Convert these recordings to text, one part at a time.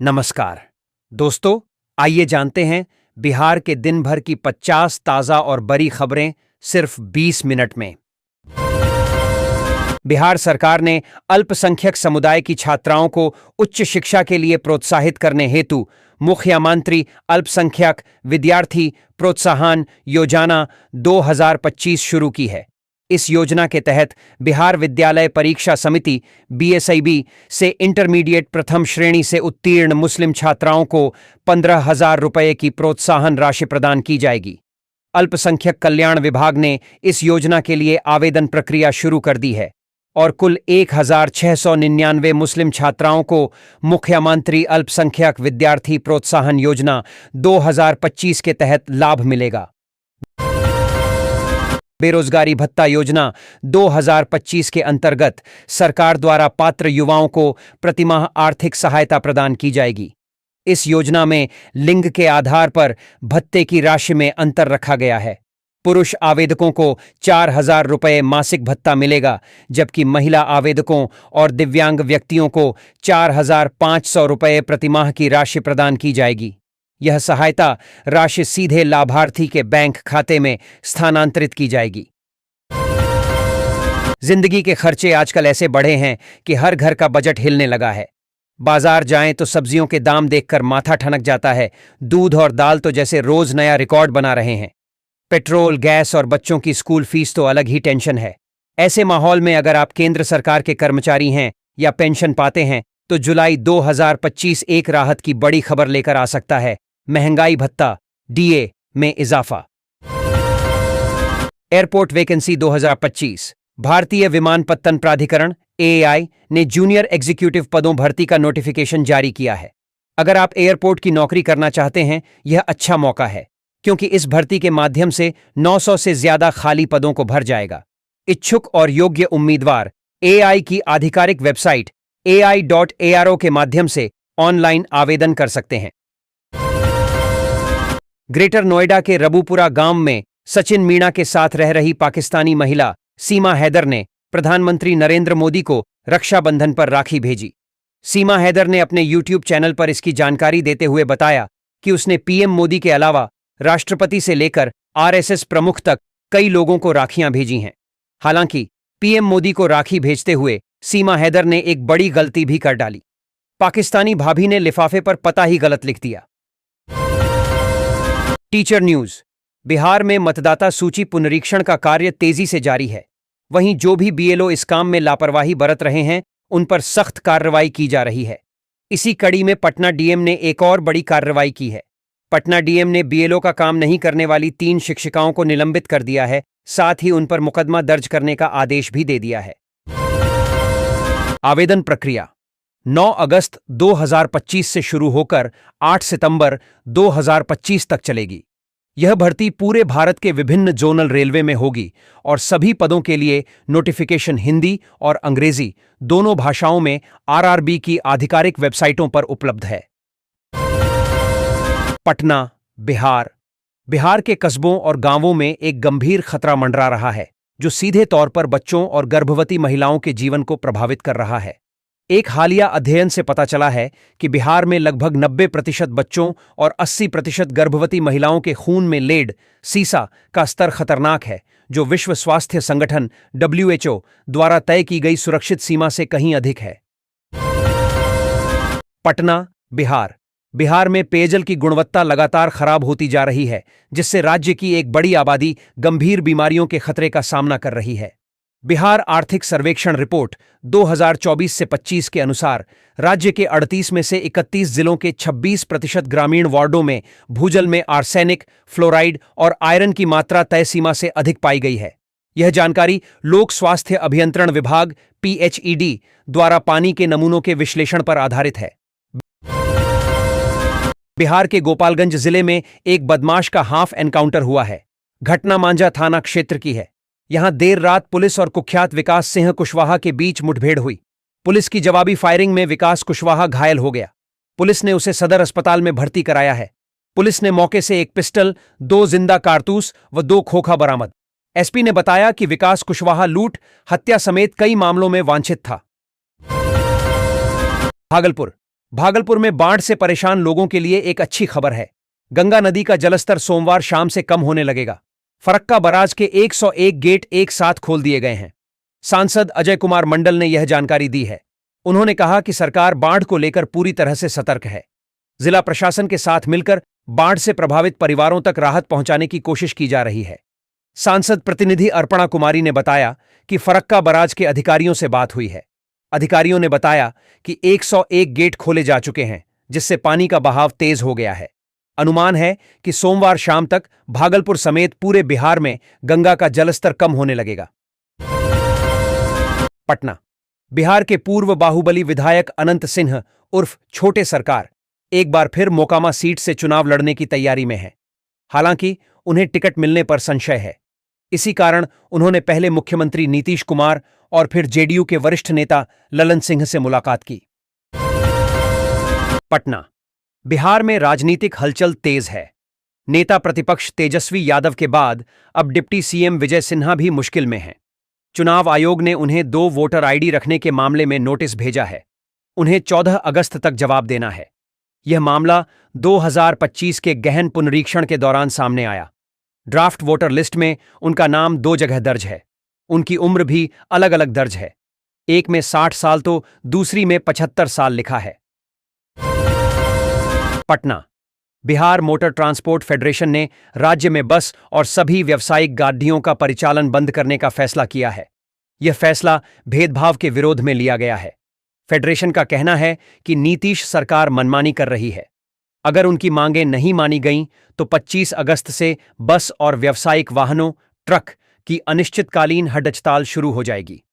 नमस्कार दोस्तों, आइए जानते हैं बिहार के दिन भर की 50 ताजा और बड़ी खबरें सिर्फ 20 मिनट में। बिहार सरकार ने अल्पसंख्यक समुदाय की छात्राओं को उच्च शिक्षा के लिए प्रोत्साहित करने हेतु मुख्यमंत्री अल्पसंख्यक विद्यार्थी प्रोत्साहन योजना 2025 शुरू की है। इस योजना के तहत बिहार विद्यालय परीक्षा समिति बीएसआईबी से इंटरमीडिएट प्रथम श्रेणी से उत्तीर्ण मुस्लिम छात्राओं को 15,000 रुपये की प्रोत्साहन राशि प्रदान की जाएगी। अल्पसंख्यक कल्याण विभाग ने इस योजना के लिए आवेदन प्रक्रिया शुरू कर दी है और कुल 1,699 मुस्लिम छात्राओं को मुख्यमंत्री अल्पसंख्यक विद्यार्थी प्रोत्साहन योजना 2025 के तहत लाभ मिलेगा। बेरोजगारी भत्ता योजना 2025 के अंतर्गत सरकार द्वारा पात्र युवाओं को प्रतिमाह आर्थिक सहायता प्रदान की जाएगी। इस योजना में लिंग के आधार पर भत्ते की राशि में अंतर रखा गया है। पुरुष आवेदकों को 4,000 रुपये मासिक भत्ता मिलेगा, जबकि महिला आवेदकों और दिव्यांग व्यक्तियों को 4,500 रुपये प्रतिमाह की राशि प्रदान की जाएगी। यह सहायता राशि सीधे लाभार्थी के बैंक खाते में स्थानांतरित की जाएगी। जिंदगी के खर्चे आजकल ऐसे बढ़े हैं कि हर घर का बजट हिलने लगा है। बाजार जाएं तो सब्जियों के दाम देखकर माथा ठनक जाता है। दूध और दाल तो जैसे रोज नया रिकॉर्ड बना रहे हैं। पेट्रोल, गैस और बच्चों की स्कूल फीस तो अलग ही टेंशन है। ऐसे माहौल में अगर आप केंद्र सरकार के कर्मचारी हैं या पेंशन पाते हैं तो जुलाई 2025 एक राहत की बड़ी खबर लेकर आ सकता है। महंगाई भत्ता डीए में इजाफा। Airport vacancy 2025। भारतीय विमानपत्तन प्राधिकरण एएआई ने जूनियर एग्जीक्यूटिव पदों भर्ती का नोटिफिकेशन जारी किया है। अगर आप एयरपोर्ट की नौकरी करना चाहते हैं, यह अच्छा मौका है, क्योंकि इस भर्ती के माध्यम से 900 से ज्यादा खाली पदों को भर जाएगा। इच्छुक और योग्य उम्मीदवार एआई की आधिकारिक वेबसाइट ai.aro के माध्यम से ऑनलाइन आवेदन कर सकते हैं। ग्रेटर नोएडा के रबूपुरा गांव में सचिन मीणा के साथ रह रही पाकिस्तानी महिला सीमा हैदर ने प्रधानमंत्री नरेंद्र मोदी को रक्षाबंधन पर राखी भेजी। सीमा हैदर ने अपने YouTube चैनल पर इसकी जानकारी देते हुए बताया कि उसने पीएम मोदी के अलावा राष्ट्रपति से लेकर आरएसएस प्रमुख तक कई लोगों को राखियां भेजी हैं। हालांकि पीएम मोदी को राखी भेजते हुए सीमा हैदर ने एक बड़ी गलती भी कर डाली। पाकिस्तानी भाभी ने लिफाफे पर पता ही गलत लिख दिया। Teacher news. बिहार में मतदाता सूची पुनरीक्षण का कार्य तेजी से जारी है। वहीं जो भी बीएलओ इस काम में लापरवाही बरत रहे हैं, उन पर सख्त कार्रवाई की जा रही है। इसी कड़ी में पटना डीएम ने एक और बड़ी कार्रवाई की है। पटना डीएम ने बीएलओ का काम नहीं करने वाली 3 शिक्षिकाओं को निलंबित कर दिया है। साथ ही उन पर मुकदमा दर्ज करने का आदेश भी दे दिया है। आवेदन प्रक्रिया 9 अगस्त 2025 से शुरू होकर 8 सितंबर 2025 तक चलेगी। यह भर्ती पूरे भारत के विभिन्न जोनल रेलवे में होगी और सभी पदों के लिए नोटिफिकेशन हिंदी और अंग्रेजी दोनों भाषाओं में आरआरबी की आधिकारिक वेबसाइटों पर उपलब्ध है। पटना, बिहार। बिहार के कस्बों और गांवों में एक गंभीर खतरा मंडरा रहा है, जो सीधे तौर पर बच्चों और गर्भवती महिलाओं के जीवन को प्रभावित कर रहा है। एक हालिया अध्ययन से पता चला है कि बिहार में लगभग 90% बच्चों और 80% गर्भवती महिलाओं के खून में लेड, सीसा का स्तर खतरनाक है, जो विश्व स्वास्थ्य संगठन WHO द्वारा तय की गई सुरक्षित सीमा से कहीं अधिक है। पटना, बिहार। बिहार में पेयजल की गुणवत्ता लगातार खराब होती जा रही है, जिससे राज्य की एक बड़ी आबादी गंभीर बीमारियों के खतरे का सामना कर रही है। बिहार आर्थिक सर्वेक्षण रिपोर्ट 2024 से 25 के अनुसार राज्य के 38 में से 31 जिलों के 26% ग्रामीण वार्डों में भूजल में आर्सेनिक, फ्लोराइड और आयरन की मात्रा तय सीमा से अधिक पाई गई है। यह जानकारी लोक स्वास्थ्य अभियंत्रण विभाग PHED द्वारा पानी के नमूनों के विश्लेषण पर आधारित है। बिहार के गोपालगंज जिले में एक बदमाश का हाफ एनकाउंटर हुआ है। घटना मांझा थाना क्षेत्र की है। यहां देर रात पुलिस और कुख्यात विकास सिंह कुशवाहा के बीच मुठभेड़ हुई। पुलिस की जवाबी फायरिंग में विकास कुशवाहा घायल हो गया। पुलिस ने उसे सदर अस्पताल में भर्ती कराया है। पुलिस ने मौके से एक पिस्टल, 2 जिंदा कारतूस व 2 खोखा बरामद। एसपी ने बताया कि विकास कुशवाहा लूट, हत्या समेत कई मामलों में वांछित था। भागलपुर। भागलपुर में बाढ़ से परेशान लोगों के लिए एक अच्छी खबर है। गंगा नदी का जलस्तर सोमवार शाम से कम होने लगेगा। फरक्का बराज के 101 गेट एक साथ खोल दिए गए हैं। सांसद अजय कुमार मंडल ने यह जानकारी दी है। उन्होंने कहा कि सरकार बाढ़ को लेकर पूरी तरह से सतर्क है। जिला प्रशासन के साथ मिलकर बाढ़ से प्रभावित परिवारों तक राहत पहुंचाने की कोशिश की जा रही है। सांसद प्रतिनिधि अर्पणा कुमारी ने बताया कि फरक्का बराज के अधिकारियों से बात हुई है। अधिकारियों ने बताया कि 101 गेट खोले जा चुके हैं, जिससे पानी का बहाव तेज हो गया है। अनुमान है कि सोमवार शाम तक भागलपुर समेत पूरे बिहार में गंगा का जलस्तर कम होने लगेगा। पटना। बिहार के पूर्व बाहुबली विधायक अनंत सिंह उर्फ छोटे सरकार एक बार फिर मोकामा सीट से चुनाव लड़ने की तैयारी में है। हालांकि उन्हें टिकट मिलने पर संशय है। इसी कारण उन्होंने पहले मुख्यमंत्री नीतीश कुमार और फिर जेडीयू के वरिष्ठ नेता ललन सिंह से मुलाकात की। पटना। बिहार में राजनीतिक हलचल तेज है। नेता प्रतिपक्ष तेजस्वी यादव के बाद अब डिप्टी सीएम विजय सिन्हा भी मुश्किल में हैं। चुनाव आयोग ने उन्हें 2 वोटर आईडी रखने के मामले में नोटिस भेजा है। उन्हें 14 अगस्त तक जवाब देना है। यह मामला 2025 के गहन पुनरीक्षण के दौरान सामने आया। ड्राफ्ट वोटर लिस्ट में उनका नाम 2 जगह दर्ज है। उनकी उम्र भी अलग अलग दर्ज है। एक में 60 साल तो दूसरी में 75 साल लिखा है। Patna. Bihar motor transport federation ने राज्य में बस और सभी व्यावसायिक गाड़ियों का परिचालन बंद करने का फैसला किया है। यह फैसला भेदभाव के विरोध में लिया गया है। फेडरेशन का कहना है कि नीतीश सरकार मनमानी कर रही है। अगर उनकी मांगें नहीं मानी गईं तो 25 अगस्त से बस और व्यावसायिक वाहनों, ट्रक की अनिश्चितकालीन हड़ताल शुरू हो जाएगी।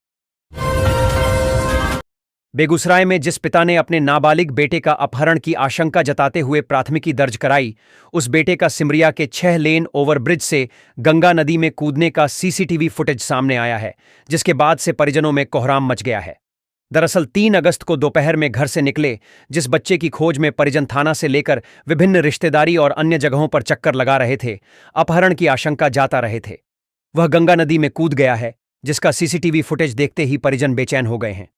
बेगूसराय में जिस पिता ने अपने नाबालिग बेटे का अपहरण की आशंका जताते हुए प्राथमिकी दर्ज कराई, उस बेटे का सिमरिया के 6 लेन ओवरब्रिज से गंगा नदी में कूदने का सीसीटीवी फुटेज सामने आया है, जिसके बाद से परिजनों में कोहराम मच गया है। दरअसल 3 अगस्त को दोपहर में घर से निकले जिस बच्चे की खोज में परिजन थाना से लेकर विभिन्न रिश्तेदारी और अन्य जगहों पर चक्कर लगा रहे थे, अपहरण की आशंका जाता रहे थे, वह गंगा नदी में कूद गया है, जिसका सीसीटीवी फुटेज देखते ही परिजन बेचैन हो गए हैं।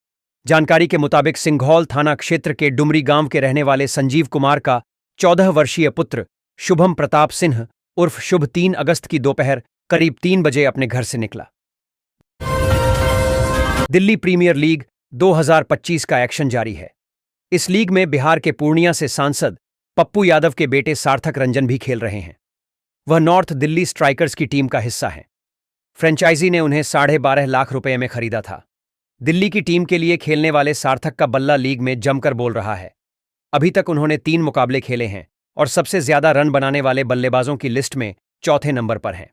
जानकारी के मुताबिक सिंघौल थाना क्षेत्र के डुमरी गांव के रहने वाले संजीव कुमार का 14 वर्षीय पुत्र शुभम प्रताप सिंह उर्फ शुभ 3 अगस्त की दोपहर करीब 3 बजे अपने घर से निकला। दिल्ली प्रीमियर लीग 2025 का एक्शन जारी है। इस लीग में बिहार के पूर्णिया से सांसद पप्पू यादव के बेटे सार्थक रंजन भी खेल रहे हैं। वह नॉर्थ दिल्ली स्ट्राइकर्स की टीम का हिस्सा हैं। फ्रेंचाइजी ने उन्हें 12.5 लाख रुपए में खरीदा था। दिल्ली की टीम के लिए खेलने वाले सार्थक का बल्ला लीग में जमकर बोल रहा है। अभी तक उन्होंने 3 मुकाबले खेले हैं और सबसे ज्यादा रन बनाने वाले बल्लेबाजों की लिस्ट में चौथे नंबर पर हैं।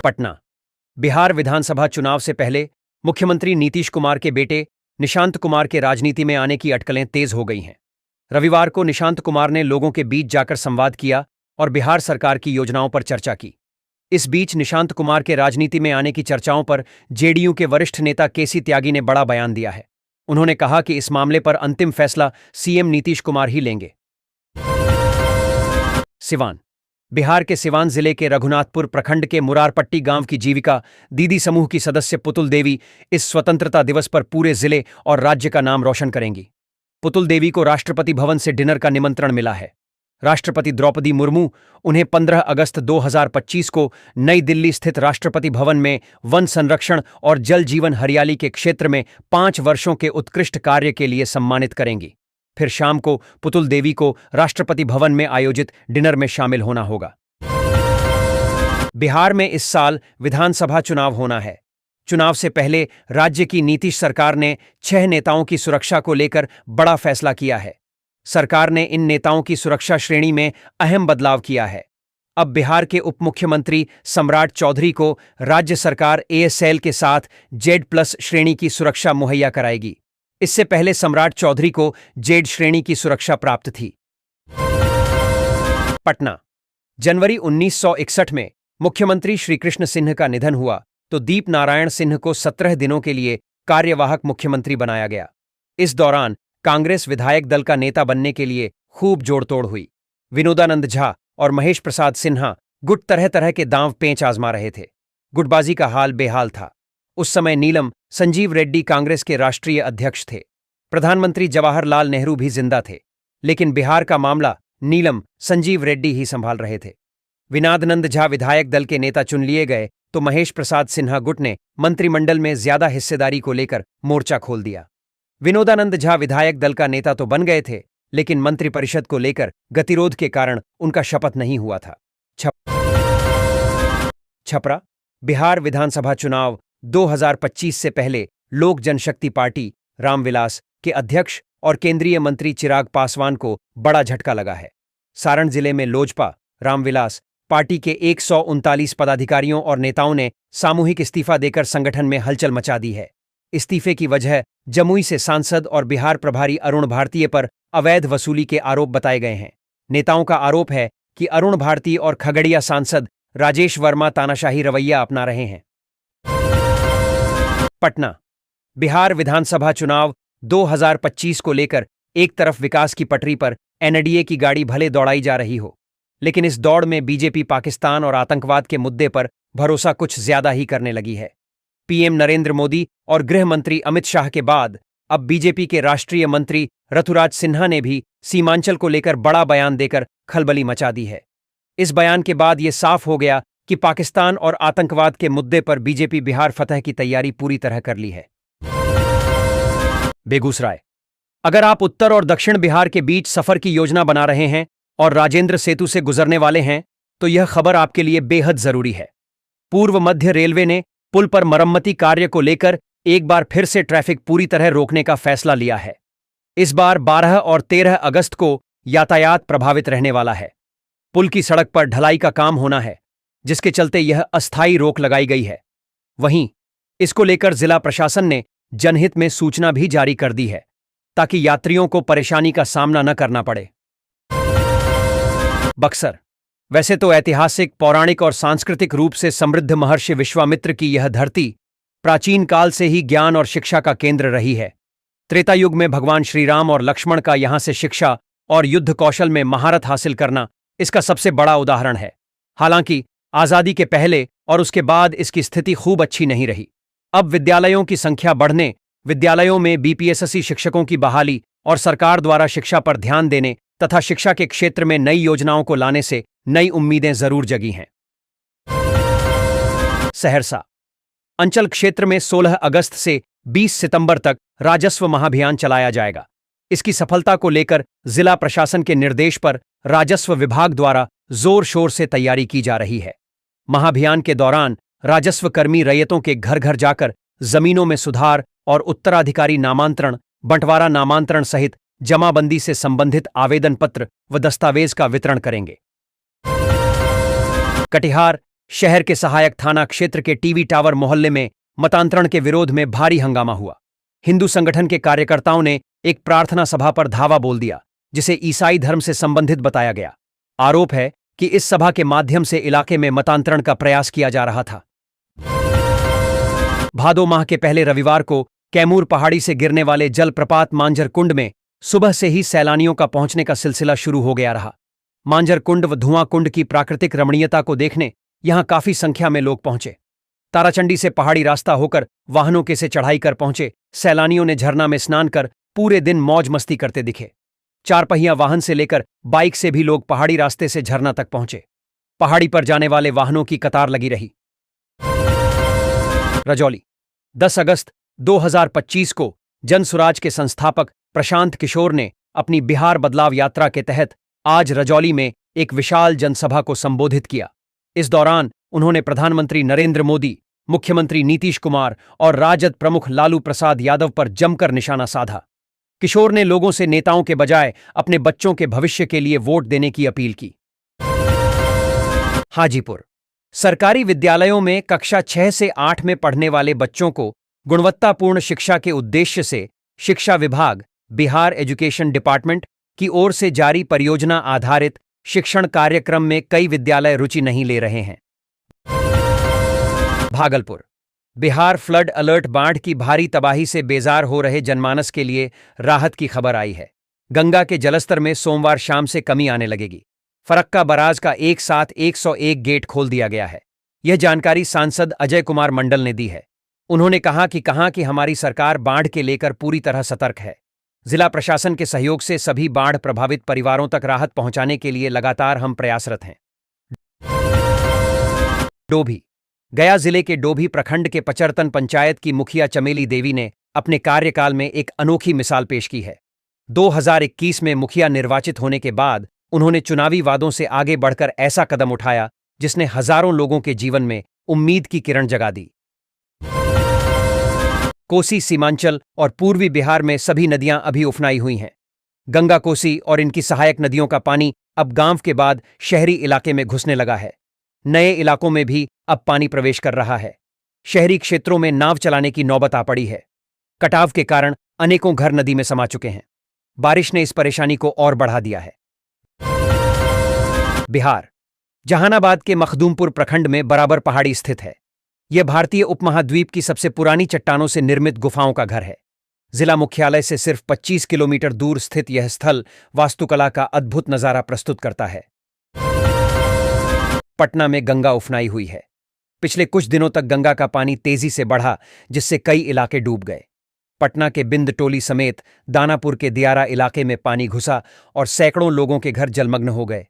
पटना। बिहार विधानसभा चुनाव से पहले मुख्यमंत्री नीतीश कुमार के बेटे निशांत कुमार के राजनीति में आने की अटकलें तेज हो गई हैं। रविवार को निशांत कुमार ने लोगों के बीच जाकर संवाद किया और बिहार सरकार की योजनाओं पर चर्चा की। इस बीच निशांत कुमार के राजनीति में आने की चर्चाओं पर जेडीयू के वरिष्ठ नेता केसी त्यागी ने बड़ा बयान दिया है। उन्होंने कहा कि इस मामले पर अंतिम फैसला सीएम नीतीश कुमार ही लेंगे। सिवान। बिहार के सिवान जिले के रघुनाथपुर प्रखंड के मुरारपट्टी गांव की जीविका दीदी समूह की सदस्य पुतुल देवी इस स्वतंत्रता दिवस पर पूरे जिले और राज्य का नाम रोशन करेंगी। पुतुल देवी को राष्ट्रपति भवन से डिनर का निमंत्रण मिला है। राष्ट्रपति द्रौपदी मुर्मू उन्हें 15 अगस्त 2025 को नई दिल्ली स्थित राष्ट्रपति भवन में वन संरक्षण और जल जीवन हरियाली के क्षेत्र में 5 वर्षों के उत्कृष्ट कार्य के लिए सम्मानित करेंगी। फिर शाम को पुतुल देवी को राष्ट्रपति भवन में आयोजित डिनर में शामिल होना होगा। बिहार में इस साल विधानसभा चुनाव होना है। चुनाव से पहले राज्य की नीतीश सरकार ने 6 नेताओं की सुरक्षा को लेकर बड़ा फैसला किया है। सरकार ने इन नेताओं की सुरक्षा श्रेणी में अहम बदलाव किया है। अब बिहार के उप मुख्यमंत्री सम्राट चौधरी को राज्य सरकार एएसएल के साथ जेड+ श्रेणी की सुरक्षा मुहैया कराएगी। इससे पहले सम्राट चौधरी को जेड श्रेणी की सुरक्षा प्राप्त थी। पटना। जनवरी 1961 में मुख्यमंत्री श्रीकृष्ण सिंह का निधन हुआ तो दीप नारायण सिंह को 17 दिनों के लिए कार्यवाहक मुख्यमंत्री बनाया गया। इस दौरान कांग्रेस विधायक दल का नेता बनने के लिए खूब जोड़तोड़ हुई। विनोदानंद झा और महेश प्रसाद सिन्हा गुट तरह तरह के दांव पेंच आजमा रहे थे। गुटबाजी का हाल बेहाल था। उस समय नीलम संजीव रेड्डी कांग्रेस के राष्ट्रीय अध्यक्ष थे। प्रधानमंत्री जवाहरलाल नेहरू भी जिंदा थे, लेकिन बिहार का मामला नीलम संजीव रेड्डी ही संभाल रहे थे। विनोदानंद झा विधायक दल के नेता चुन लिए गए तो महेश प्रसाद सिन्हा गुट ने मंत्रिमंडल में ज्यादा हिस्सेदारी को लेकर मोर्चा खोल दिया। विनोदानंद झा विधायक दल का नेता तो बन गए थे, लेकिन मंत्रिपरिषद को लेकर गतिरोध के कारण उनका शपथ नहीं हुआ था। छपरा बिहार विधानसभा चुनाव 2025 से पहले लोक जनशक्ति पार्टी रामविलास के अध्यक्ष और केंद्रीय मंत्री चिराग पासवान को बड़ा झटका लगा है। सारण जिले में लोजपा रामविलास पार्टी के 139 पदाधिकारियों और नेताओं ने सामूहिक इस्तीफा देकर संगठन में हलचल मचा दी है। इस्तीफे की वजह जमुई से सांसद और बिहार प्रभारी अरुण भारतीय पर अवैध वसूली के आरोप बताए गए हैं। नेताओं का आरोप है कि अरुण भारती और खगड़िया सांसद राजेश वर्मा तानाशाही रवैया अपना रहे हैं। पटना बिहार विधानसभा चुनाव 2025 को लेकर एक तरफ विकास की पटरी पर एनडीए की गाड़ी भले दौड़ाई जा रही हो, लेकिन इस दौड़ में बीजेपी पाकिस्तान और आतंकवाद के मुद्दे पर भरोसा कुछ ज्यादा ही करने लगी है। पीएम नरेंद्र मोदी और गृह मंत्री अमित शाह के बाद अब बीजेपी के राष्ट्रीय मंत्री ऋतुराज सिन्हा ने भी सीमांचल को लेकर बड़ा बयान देकर खलबली मचा दी है। इस बयान के बाद यह साफ हो गया कि पाकिस्तान और आतंकवाद के मुद्दे पर बीजेपी बिहार फतह की तैयारी पूरी तरह कर ली है। बेगूसराय अगर आप उत्तर और दक्षिण बिहार के बीच सफर की योजना बना रहे हैं और राजेंद्र सेतु से गुजरने वाले हैं तो यह खबर आपके लिए बेहद जरूरी है। पूर्व मध्य रेलवे ने पुल पर मरम्मती कार्य को लेकर एक बार फिर से ट्रैफिक पूरी तरह रोकने का फैसला लिया है। इस बार 12 और 13 अगस्त को यातायात प्रभावित रहने वाला है। पुल की सड़क पर ढलाई का काम होना है, जिसके चलते यह अस्थायी रोक लगाई गई है। वहीं इसको लेकर जिला प्रशासन ने जनहित में सूचना भी जारी कर दी है, ताकि यात्रियों को परेशानी का सामना न करना पड़े। बक्सर वैसे तो ऐतिहासिक, पौराणिक और सांस्कृतिक रूप से समृद्ध महर्षि विश्वामित्र की यह धरती प्राचीन काल से ही ज्ञान और शिक्षा का केंद्र रही है। त्रेता युग में भगवान श्री राम और लक्ष्मण का यहां से शिक्षा और युद्ध कौशल में महारत हासिल करना इसका सबसे बड़ा उदाहरण है। हालांकि आजादी के पहले और उसके बाद इसकी स्थिति खूब अच्छी नहीं रही। अब विद्यालयों की संख्या बढ़ने, विद्यालयों में बीपीएससी शिक्षकों की बहाली और सरकार द्वारा शिक्षा पर ध्यान देने तथा शिक्षा के क्षेत्र में नई योजनाओं को लाने से नई उम्मीदें जरूर जगी हैं। सहरसा अंचल क्षेत्र में 16 अगस्त से 20 सितंबर तक राजस्व महाभियान चलाया जाएगा। इसकी सफलता को लेकर जिला प्रशासन के निर्देश पर राजस्व विभाग द्वारा जोर शोर से तैयारी की जा रही है। महाभियान के दौरान राजस्व कर्मी रैयतों के घर घर जाकर जमीनों में सुधार और उत्तराधिकारी नामांतरण, बंटवारा नामांतरण सहित जमाबंदी से संबंधित आवेदन पत्र व दस्तावेज का वितरण करेंगे। कटिहार शहर के सहायक थाना क्षेत्र के टीवी टावर मोहल्ले में मतांतरण के विरोध में भारी हंगामा हुआ। हिंदू संगठन के कार्यकर्ताओं ने एक प्रार्थना सभा पर धावा बोल दिया, जिसे ईसाई धर्म से संबंधित बताया गया। आरोप है कि इस सभा के माध्यम से इलाके में मतांतरण का प्रयास किया जा रहा था। भादो माह के पहले रविवार को कैमूर पहाड़ी से गिरने वाले जलप्रपात मांझर कुंड में सुबह से ही सैलानियों का पहुंचने का सिलसिला शुरू हो गया रहा। मांझर कुंड व धुआं कुंड की प्राकृतिक रमणीयता को देखने यहां काफी संख्या में लोग पहुंचे। ताराचंडी से पहाड़ी रास्ता होकर वाहनों के से चढ़ाई कर पहुंचे सैलानियों ने झरना में स्नान कर पूरे दिन मौज मस्ती करते दिखे। 4 पहिया वाहन से लेकर बाइक से भी लोग पहाड़ी रास्ते से झरना तक पहुंचे। पहाड़ी पर जाने वाले वाहनों की कतार लगी रही। रजौली 10 अगस्त 2025 को जनसुराज के संस्थापक प्रशांत किशोर ने अपनी बिहार बदलाव यात्रा के तहत आज रजौली में एक विशाल जनसभा को संबोधित किया। इस दौरान उन्होंने प्रधानमंत्री नरेंद्र मोदी, मुख्यमंत्री नीतीश कुमार और राजद प्रमुख लालू प्रसाद यादव पर जमकर निशाना साधा। किशोर ने लोगों से नेताओं के बजाय अपने बच्चों के भविष्य के लिए वोट देने की अपील की। हाजीपुर सरकारी विद्यालयों में कक्षा 6 से 8 में पढ़ने वाले बच्चों को गुणवत्तापूर्ण शिक्षा के उद्देश्य से शिक्षा विभाग, बिहार एजुकेशन डिपार्टमेंट की ओर से जारी परियोजना आधारित शिक्षण कार्यक्रम में कई विद्यालय रुचि नहीं ले रहे हैं। भागलपुर बिहार फ्लड अलर्ट, बाढ़ की भारी तबाही से बेजार हो रहे जनमानस के लिए राहत की खबर आई है। गंगा के जलस्तर में सोमवार शाम से कमी आने लगेगी। फरक्का बराज का एक साथ 101 गेट खोल दिया गया है। यह जानकारी सांसद अजय कुमार मंडल ने दी है। उन्होंने कहा कि हमारी सरकार बाढ़ के लेकर पूरी तरह सतर्क है। जिला प्रशासन के सहयोग से सभी बाढ़ प्रभावित परिवारों तक राहत पहुंचाने के लिए लगातार हम प्रयासरत हैं। डोभी। गया जिले के डोभी प्रखंड के पचरतन पंचायत की मुखिया चमेली देवी ने अपने कार्यकाल में एक अनोखी मिसाल पेश की है। 2021 में मुखिया निर्वाचित होने के बाद उन्होंने चुनावी वादों से आगे बढ़कर ऐसा कदम उठाया जिसने हजारों लोगों के जीवन में उम्मीद की किरण जगा दी। कोसी सीमांचल और पूर्वी बिहार में सभी नदियां अभी उफनाई हुई हैं। गंगा, कोसी और इनकी सहायक नदियों का पानी अब गांव के बाद शहरी इलाके में घुसने लगा है। नए इलाकों में भी अब पानी प्रवेश कर रहा है। शहरी क्षेत्रों में नाव चलाने की नौबत आ पड़ी है। कटाव के कारण अनेकों घर नदी में समा चुके हैं। बारिश ने इस परेशानी को और बढ़ा दिया है। बिहार। जहानाबाद के मखदूमपुर प्रखंड में बराबर पहाड़ी स्थित है। यह भारतीय उपमहाद्वीप की सबसे पुरानी चट्टानों से निर्मित गुफाओं का घर है। जिला मुख्यालय से सिर्फ 25 किलोमीटर दूर स्थित यह स्थल वास्तुकला का अद्भुत नजारा प्रस्तुत करता है। पटना में गंगा उफनाई हुई है। पिछले कुछ दिनों तक गंगा का पानी तेजी से बढ़ा, जिससे कई इलाके डूब गए। पटना के बिंद टोली समेत दानापुर के दियारा इलाके में पानी घुसा और सैकड़ों लोगों के घर जलमग्न हो गए।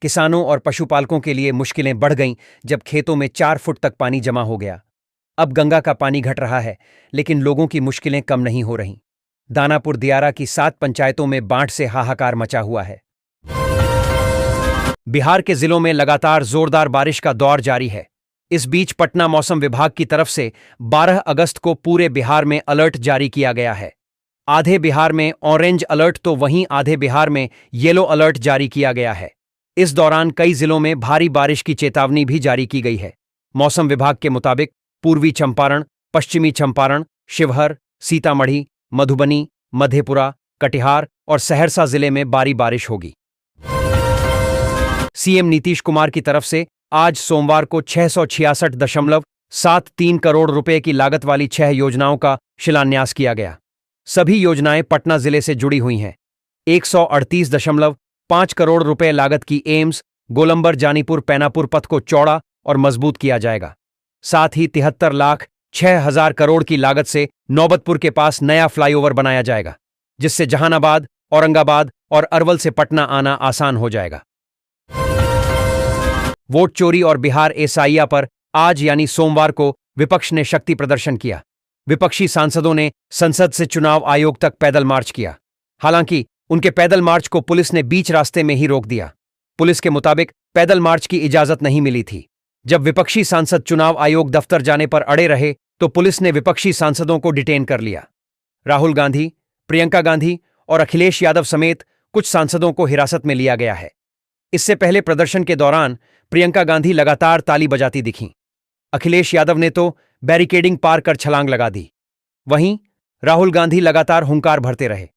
किसानों और पशुपालकों के लिए मुश्किलें बढ़ गईं जब खेतों में 4 फुट तक पानी जमा हो गया। अब गंगा का पानी घट रहा है, लेकिन लोगों की मुश्किलें कम नहीं हो रहीं। दानापुर दियारा की 7 पंचायतों में बाढ़ से हाहाकार मचा हुआ है। बिहार के जिलों में लगातार जोरदार बारिश का दौर जारी है। इस बीच पटना मौसम विभाग की तरफ से 12 अगस्त को पूरे बिहार में अलर्ट जारी किया गया है। आधे बिहार में ऑरेंज अलर्ट तो वहीं आधे बिहार में येलो अलर्ट जारी किया गया है। इस दौरान कई जिलों में भारी बारिश की चेतावनी भी जारी की गई है। मौसम विभाग के मुताबिक पूर्वी चंपारण, पश्चिमी चंपारण, शिवहर, सीतामढ़ी, मधुबनी, मधेपुरा, कटिहार और सहरसा जिले में भारी बारिश होगी। सीएम नीतीश कुमार की तरफ से आज सोमवार को 666.73 करोड़ रुपए की लागत वाली 6 योजनाओं का शिलान्यास किया गया। सभी योजनाएं पटना जिले से जुड़ी हुई हैं। 138.5 करोड़ रुपए लागत की एम्स गोलंबर जानीपुर पैनापुर पथ को चौड़ा और मजबूत किया जाएगा। साथ ही 73,06,000 करोड़ की लागत से नौबतपुर के पास नया फ्लाईओवर बनाया जाएगा, जिससे जहानाबाद, औरंगाबाद और अरवल से पटना आना आसान हो जाएगा। वोट चोरी और बिहार एसआईआर पर आज यानी सोमवार को विपक्ष ने शक्ति प्रदर्शन किया। विपक्षी सांसदों ने संसद से चुनाव आयोग तक पैदल मार्च किया। हालांकि उनके पैदल मार्च को पुलिस ने बीच रास्ते में ही रोक दिया। पुलिस के मुताबिक पैदल मार्च की इजाजत नहीं मिली थी। जब विपक्षी सांसद चुनाव आयोग दफ्तर जाने पर अड़े रहे तो पुलिस ने विपक्षी सांसदों को डिटेन कर लिया। राहुल गांधी, प्रियंका गांधी और अखिलेश यादव समेत कुछ सांसदों को हिरासत में लिया गया है। इससे पहले प्रदर्शन के दौरान प्रियंका गांधी लगातार ताली बजाती दिखीं। अखिलेश यादव ने तो बैरिकेडिंग पार कर छलांग लगा दी। वहीं राहुल गांधी लगातार हुंकार भरते रहे।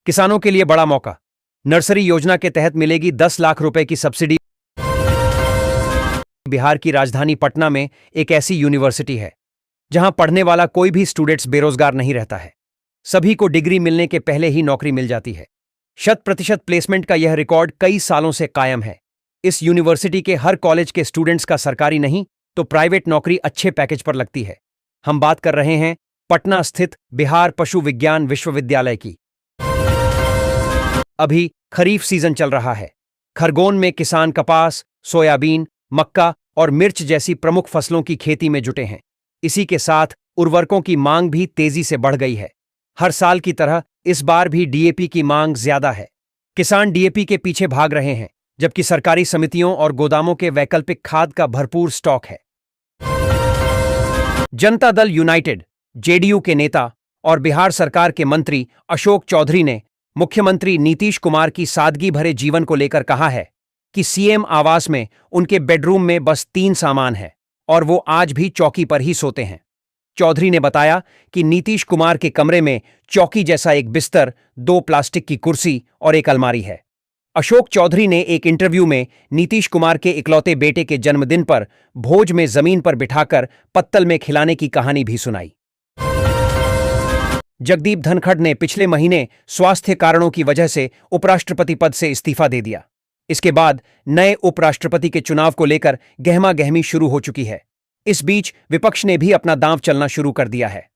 किसानों के लिए बड़ा मौका। नर्सरी योजना के तहत मिलेगी 10 लाख रुपए की सब्सिडी। बिहार की राजधानी पटना में एक ऐसी यूनिवर्सिटी है जहां पढ़ने वाला कोई भी स्टूडेंट्स बेरोजगार नहीं रहता है। सभी को डिग्री मिलने के पहले ही नौकरी मिल जाती है। 100% प्लेसमेंट का यह रिकॉर्ड कई सालों से कायम है। इस यूनिवर्सिटी के हर कॉलेज के स्टूडेंट्स का सरकारी नहीं तो प्राइवेट नौकरी अच्छे पैकेज पर लगती है। हम बात कर रहे हैं पटना स्थित बिहार पशु विज्ञान विश्वविद्यालय की। अभी खरीफ सीजन चल रहा है। खरगोन में किसान कपास, सोयाबीन, मक्का और मिर्च जैसी प्रमुख फसलों की खेती में जुटे हैं। इसी के साथ उर्वरकों की मांग भी तेजी से बढ़ गई है। हर साल की तरह इस बार भी डीएपी की मांग ज्यादा है। किसान डीएपी के पीछे भाग रहे हैं, जबकि सरकारी समितियों और गोदामों के वैकल्पिक खाद का भरपूर स्टॉक है। जनता दल यूनाइटेड, जेडीयू के नेता और बिहार सरकार के मंत्री अशोक चौधरी ने मुख्यमंत्री नीतीश कुमार की सादगी भरे जीवन को लेकर कहा है कि सीएम आवास में उनके बेडरूम में बस 3 सामान है और वो आज भी चौकी पर ही सोते हैं। चौधरी ने बताया कि नीतीश कुमार के कमरे में चौकी जैसा एक बिस्तर, 2 प्लास्टिक की कुर्सी और एक अलमारी है। अशोक चौधरी ने एक इंटरव्यू में नीतीश कुमार के इकलौते बेटे के जन्मदिन पर भोज में जमीन पर बिठाकर पत्तल में खिलाने की कहानी भी सुनाई। जगदीप धनखड़ ने पिछले महीने स्वास्थ्य कारणों की वजह से उपराष्ट्रपति पद से इस्तीफा दे दिया। इसके बाद नए उपराष्ट्रपति के चुनाव को लेकर गहमागहमी शुरू हो चुकी है। इस बीच विपक्ष ने भी अपना दांव चलना शुरू कर दिया है।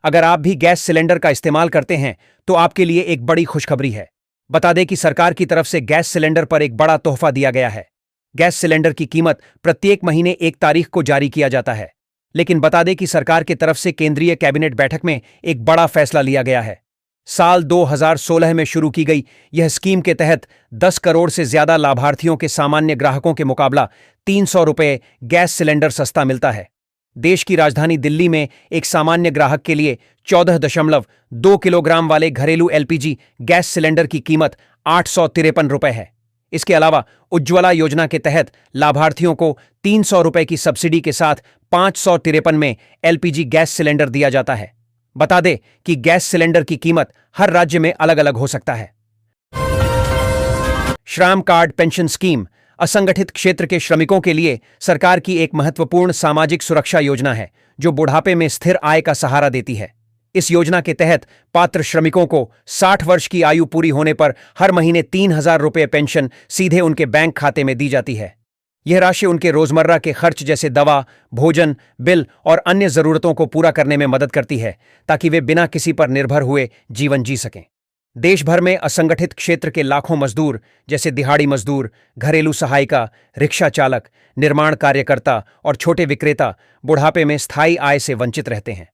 अगर आप भी गैस सिलेंडर का इस्तेमाल करते हैं तो आपके लिए एक बड़ी खुशखबरी है। बता दें कि सरकार की तरफ से गैस सिलेंडर पर एक बड़ा तोहफा दिया गया है। गैस सिलेंडर की कीमत प्रत्येक महीने 1 तारीख को जारी किया जाता है। लेकिन बता दें कि सरकार की तरफ से केंद्रीय कैबिनेट बैठक में एक बड़ा फैसला लिया गया है। साल 2016 में शुरू की गई यह स्कीम के तहत 10 करोड़ से ज्यादा लाभार्थियों के सामान्य ग्राहकों के मुकाबला 300 रुपये गैस सिलेंडर सस्ता मिलता है। देश की राजधानी दिल्ली में एक सामान्य ग्राहक के लिए 14.2 किलोग्राम वाले घरेलू एलपीजी गैस सिलेंडर की कीमत 853 रुपये है। इसके अलावा उज्ज्वला योजना के तहत लाभार्थियों को 300 रुपये की सब्सिडी के साथ 553 में एलपीजी गैस सिलेंडर दिया जाता है। बता दें कि गैस सिलेंडर की कीमत हर राज्य में अलग अलग हो सकता है। श्रम कार्ड पेंशन स्कीम असंगठित क्षेत्र के श्रमिकों के लिए सरकार की एक महत्वपूर्ण सामाजिक सुरक्षा योजना है जो बुढ़ापे में स्थिर आय का सहारा देती है। इस योजना के तहत पात्र श्रमिकों को 60 वर्ष की आयु पूरी होने पर हर महीने 3,000 रुपये पेंशन सीधे उनके बैंक खाते में दी जाती है। यह राशि उनके रोजमर्रा के खर्च जैसे दवा, भोजन, बिल और अन्य जरूरतों को पूरा करने में मदद करती है ताकि वे बिना किसी पर निर्भर हुए जीवन जी सकें। देश भर में असंगठित क्षेत्र के लाखों मजदूर जैसे दिहाड़ी मजदूर, घरेलू सहायिका, रिक्शा चालक, निर्माण कार्यकर्ता और छोटे विक्रेता बुढ़ापे में स्थायी आय से वंचित रहते हैं।